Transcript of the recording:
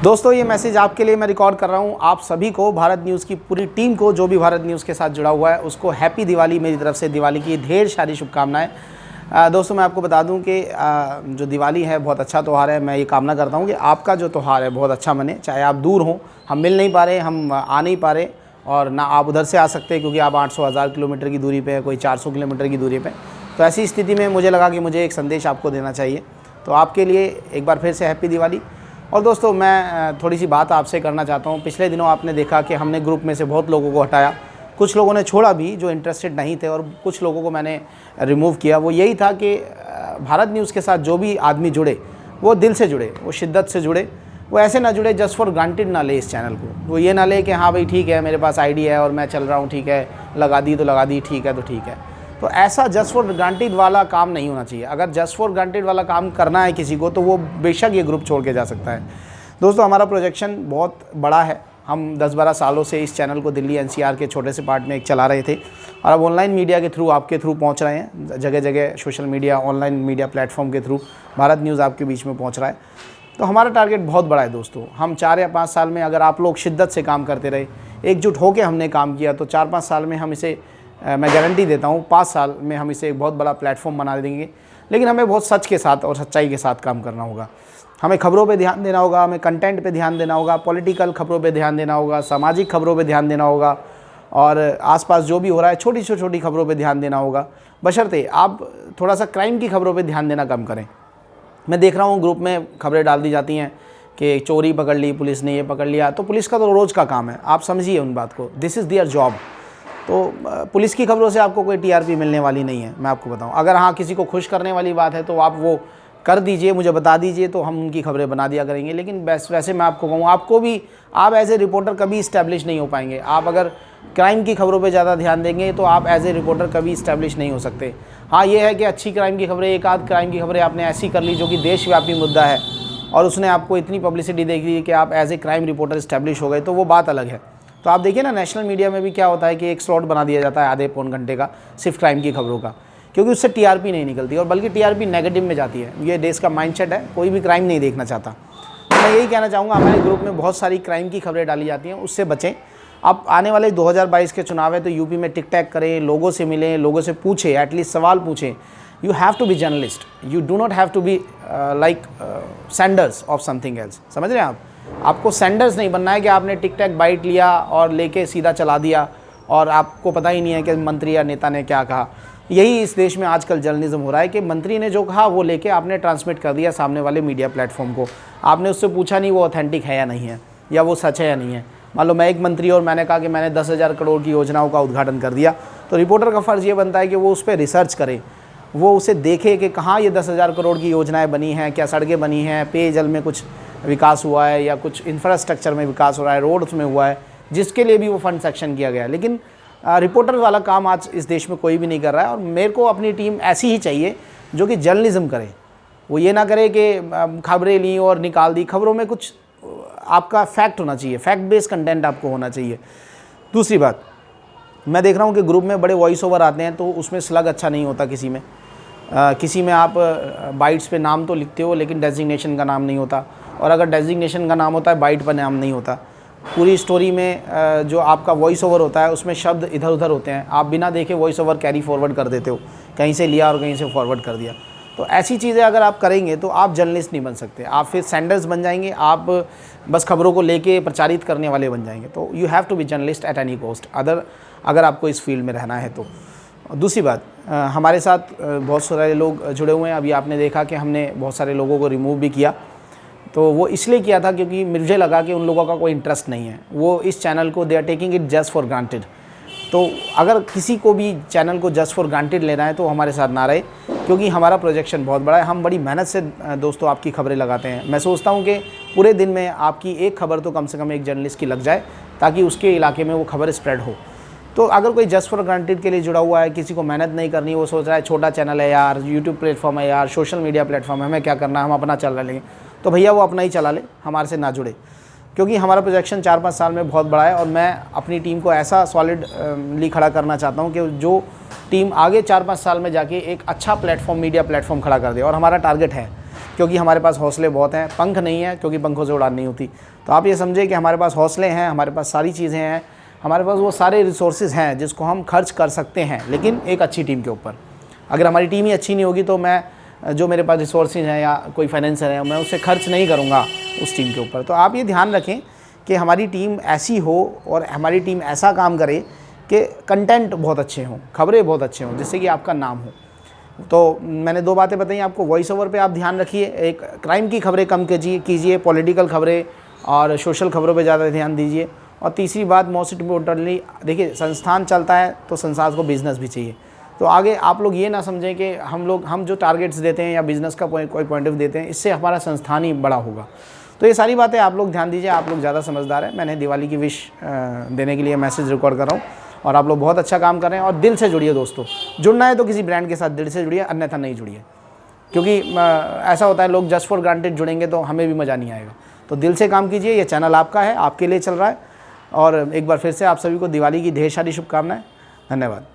दोस्तों ये मैसेज आपके लिए मैं रिकॉर्ड कर रहा हूँ। आप सभी को, भारत न्यूज़ की पूरी टीम को, जो भी भारत न्यूज़ के साथ जुड़ा हुआ है, उसको हैप्पी दिवाली मेरी तरफ से। दिवाली की ढेर सारी शुभकामनाएं। दोस्तों मैं आपको बता दूं कि जो दिवाली है बहुत अच्छा त्यौहार है। मैं ये कामना करता हूँ कि आपका जो त्यौहार है बहुत अच्छा बने। चाहे आप दूर हों, हम मिल नहीं पा रहे, हम आ नहीं पा रहे, और ना आप उधर से आ सकते क्योंकि आप 800,000 किलोमीटर की दूरी पे है, कोई 400 किलोमीटर की दूरी पे। तो ऐसी स्थिति में मुझे लगा कि मुझे एक संदेश आपको देना चाहिए। तो आपके लिए एक बार फिर से हैप्पी दिवाली। और दोस्तों मैं थोड़ी सी बात आपसे करना चाहता हूँ। पिछले दिनों आपने देखा कि हमने ग्रुप में से बहुत लोगों को हटाया, कुछ लोगों ने छोड़ा भी जो इंटरेस्टेड नहीं थे, और कुछ लोगों को मैंने रिमूव किया। वो यही था कि भारत न्यूज़ के साथ जो भी आदमी जुड़े वो दिल से जुड़े, वो शिद्दत से जुड़े, वो ऐसे ना जुड़े जस्ट फॉर ग्रांटेड ना ले इस चैनल को। वो ये ना ले कि हाँ भाई ठीक है, मेरे पास आईडी है और मैं चल रहा हूँ, ठीक है, लगा दी तो लगा दी, ठीक है तो ठीक है। तो ऐसा जस्ट फॉर ग्रांटेड वाला काम नहीं होना चाहिए। अगर जस्ट फॉर ग्रांटेड वाला काम करना है किसी को, तो वो बेशक ये ग्रुप छोड़ के जा सकता है। दोस्तों हमारा प्रोजेक्शन बहुत बड़ा है। हम 10-12 सालों से इस चैनल को दिल्ली एनसीआर के छोटे से पार्ट में एक चला रहे थे, और अब ऑनलाइन मीडिया के थ्रू, आपके थ्रू पहुंच रहे हैं। जगह जगह social media, online media platform के थ्रू भारत न्यूज़ आपके बीच में पहुंच रहा है। तो हमारा टारगेट बहुत बड़ा है दोस्तों। हम 4 या 5 साल में, अगर आप लोग शिद्दत से काम करते रहे, एकजुट होकर हमने काम किया, तो 4-5 साल में हम इसे, मैं गारंटी देता हूँ, 5 साल में हम इसे एक बहुत बड़ा प्लेटफॉर्म बना देंगे। लेकिन हमें बहुत सच के साथ और सच्चाई के साथ काम करना होगा। हमें खबरों पे ध्यान देना होगा, हमें कंटेंट पे ध्यान देना होगा, पॉलिटिकल खबरों पे ध्यान देना होगा, सामाजिक खबरों पे ध्यान देना होगा, और आसपास जो भी हो रहा है छोटी से छोटी खबरों पे ध्यान देना होगा। बशर्ते आप थोड़ा सा क्राइम की खबरों पे ध्यान देना कम करें। मैं देख रहा हूँ ग्रुप में खबरें डाल दी जाती हैं कि चोरी पकड़ ली पुलिस ने, ये पकड़ लिया। तो पुलिस का तो रोज़ का काम है, आप समझिए उन बात को। This is their job. तो पुलिस की खबरों से आपको कोई टीआरपी मिलने वाली नहीं है, मैं आपको बताऊं। अगर हाँ किसी को खुश करने वाली बात है तो आप वो कर दीजिए, मुझे बता दीजिए, तो हम उनकी खबरें बना दिया करेंगे। लेकिन वैसे मैं आपको कहूँ, आपको भी, आप एज ए रिपोर्टर कभी इस्टेब्लिश नहीं हो पाएंगे। आप अगर क्राइम की खबरों पे ज़्यादा ध्यान देंगे तो आप एज ए रिपोर्टर कभी इस्टेब्लिश नहीं हो सकते। हाँ ये है कि अच्छी क्राइम की खबरें, एक आध क्राइम की खबरें आपने ऐसी कर ली जो कि देशव्यापी मुद्दा है, और उसने आपको इतनी पब्लिसिटी दे दी कि आप as a crime reporter establish हो गए, तो वो बात अलग है। तो आप देखिए ना, नेशनल मीडिया में भी क्या होता है कि एक स्लॉट बना दिया जाता है आधे पौन घंटे का सिर्फ क्राइम की खबरों का, क्योंकि उससे टीआरपी नहीं निकलती, और बल्कि टीआरपी नेगेटिव में जाती है। ये देश का माइंडसेट है, कोई भी क्राइम नहीं देखना चाहता। तो मैं यही कहना चाहूँगा, हमारे ग्रुप में बहुत सारी क्राइम की खबरें डाली जाती हैं, उससे बचें। अब आने वाले 2022 के चुनाव है, तो यूपी में टिक टैक करें, लोगों से मिलें, लोगों से पूछें, एटलीस्ट सवाल पूछें। You have to be journalist, you do not have to be like senders of something else. समझ रहे हैं आप? आपको सेंडर्स नहीं बनना है कि आपने टिक टैक बाइट लिया और लेके सीधा चला दिया, और आपको पता ही नहीं है कि मंत्री या नेता ने क्या कहा। यही इस देश में आजकल जर्नलिज्म हो रहा है कि मंत्री ने जो कहा वो लेके आपने ट्रांसमिट कर दिया सामने वाले मीडिया प्लेटफॉर्म को। आपने उससे पूछा नहीं वो ऑथेंटिक है या नहीं है, या वो सच है या नहीं है। मान लो मैं एक मंत्री और मैंने कहा कि मैंने 10,000 करोड़ की योजनाओं का उद्घाटन कर दिया, तो रिपोर्टर का फ़र्ज़ ये बनता है कि वो उस पर रिसर्च करे, वो उसे देखे कि कहाँ ये 10,000 करोड़ की योजनाएँ बनी हैं, क्या सड़कें बनी हैं, पेयजल में कुछ विकास हुआ है, या कुछ इंफ्रास्ट्रक्चर में विकास हो रहा है, रोड्स में हुआ है, जिसके लिए भी वो फंड सेक्शन किया गया है। लेकिन रिपोर्टर वाला काम आज इस देश में कोई भी नहीं कर रहा है, और मेरे को अपनी टीम ऐसी ही चाहिए जो कि जर्नलिज्म करे। वो ये ना करे कि खबरें ली और निकाल दी। खबरों में कुछ आपका फैक्ट होना चाहिए, फैक्ट बेस्ड कंटेंट आपको होना चाहिए। दूसरी बात, मैं देख रहा हूँ कि ग्रुप में बड़े वॉइस ओवर आते हैं, तो उसमें स्लग अच्छा नहीं होता। किसी में आप बाइट्स पे नाम तो लिखते हो, लेकिन डेजिग्नेशन का नाम नहीं होता, और अगर डेजिग्नेशन का नाम होता है, बाइट पर नाम नहीं होता। पूरी स्टोरी में जो आपका वॉइस ओवर होता है उसमें शब्द इधर उधर होते हैं, आप बिना देखे वॉइस ओवर कैरी फॉरवर्ड कर देते हो, कहीं से लिया और कहीं से फॉरवर्ड कर दिया। तो ऐसी चीज़ें अगर आप करेंगे तो आप जर्नलिस्ट नहीं बन सकते, आप फिर सेंडर्स बन जाएंगे, आप बस खबरों को लेके प्रचारित करने वाले बन जाएंगे। तो you have to be journalist at any cost, अगर आपको इस फील्ड में रहना है तो। दूसरी बात, हमारे साथ बहुत सारे लोग जुड़े हुए हैं। अभी आपने देखा कि हमने बहुत सारे लोगों को रिमूव भी किया, तो वो इसलिए किया था क्योंकि मुझे लगा कि उन लोगों का कोई इंटरेस्ट नहीं है, वो इस चैनल को they are taking it just for granted. तो अगर किसी को भी चैनल को जस्ट फॉर ग्रांटेड लेना है तो हमारे साथ ना रहे, क्योंकि हमारा प्रोजेक्शन बहुत बड़ा है। हम बड़ी मेहनत से दोस्तों आपकी खबरें लगाते हैं। मैं सोचता हूँ कि पूरे दिन में आपकी एक खबर तो कम से कम एक जर्नलिस्ट की लग जाए, ताकि उसके इलाके में वो खबर स्प्रेड हो। तो अगर कोई जस्ट फॉर ग्रांटेड के लिए जुड़ा हुआ है, किसी को मेहनत नहीं करनी, वो सोच रहा है छोटा चैनल है यार, यूट्यूब प्लेटफॉर्म है यार, सोशल मीडिया प्लेटफॉर्म है, हमें क्या करना है, हम अपना चला लेंगे, तो भैया वो अपना ही चला ले, हमारे से ना जुड़े। क्योंकि हमारा प्रोजेक्शन 4-5 साल में बहुत बड़ा है, और मैं अपनी टीम को ऐसा सॉलिडली खड़ा करना चाहता हूँ कि जो टीम आगे 4-5 साल में जाके एक अच्छा प्लेटफॉर्म, मीडिया प्लेटफॉर्म खड़ा कर दे। और हमारा टारगेट है क्योंकि हमारे पास हौसले बहुत हैं, पंख नहीं है क्योंकि पंखों से उड़ान नहीं होती। तो आप ये समझे कि हमारे पास हौसले हैं, हमारे पास सारी चीज़ें हैं, हमारे पास वो सारे रिसोर्सेज हैं जिसको हम खर्च कर सकते हैं, लेकिन एक अच्छी टीम के ऊपर। अगर हमारी टीम ही अच्छी नहीं होगी तो मैं जो मेरे पास रिसोर्सेज हैं या कोई फाइनेंसर है, मैं उससे खर्च नहीं करूँगा उस टीम के ऊपर। तो आप ये ध्यान रखें कि हमारी टीम ऐसी हो और हमारी टीम ऐसा काम करे कि कंटेंट बहुत अच्छे हों, खबरें बहुत अच्छे हों, जिससे कि आपका नाम हो। तो मैंने 2 बातें बताई आपको। वॉइस ओवर पे आप ध्यान रखिए, एक क्राइम की खबरें कम कीजिए, पॉलिटिकल खबरें और सोशल खबरों पे ज़्यादा ध्यान दीजिए। और तीसरी बात मोस्ट इम्पोर्टेंटली, देखिए संस्थान चलता है तो संस्थान को बिज़नेस भी चाहिए। तो आगे आप लोग ये ना समझें कि हम जो टारगेट्स देते हैं या बिज़नेस का कोई पॉइंट ऑफ देते हैं, इससे हमारा संस्थान ही बड़ा होगा। तो ये सारी बातें आप लोग ध्यान दीजिए, आप लोग ज़्यादा समझदार हैं। मैंने दिवाली की विश देने के लिए मैसेज रिकॉर्ड कर रहा हूँ और आप लोग बहुत अच्छा काम कर रहे हैं। और दिल से जुड़िए दोस्तों, जुड़ना है तो किसी ब्रांड के साथ दिल से जुड़िए, अन्यथा नहीं जुड़िए। क्योंकि ऐसा होता है लोग जस्ट फॉर ग्रांटेड जुड़ेंगे तो हमें भी मज़ा नहीं आएगा। तो दिल से काम कीजिए, ये चैनल आपका है, आपके लिए चल रहा है। और एक बार फिर से आप सभी को दिवाली की ढेर सारी शुभकामनाएं। धन्यवाद।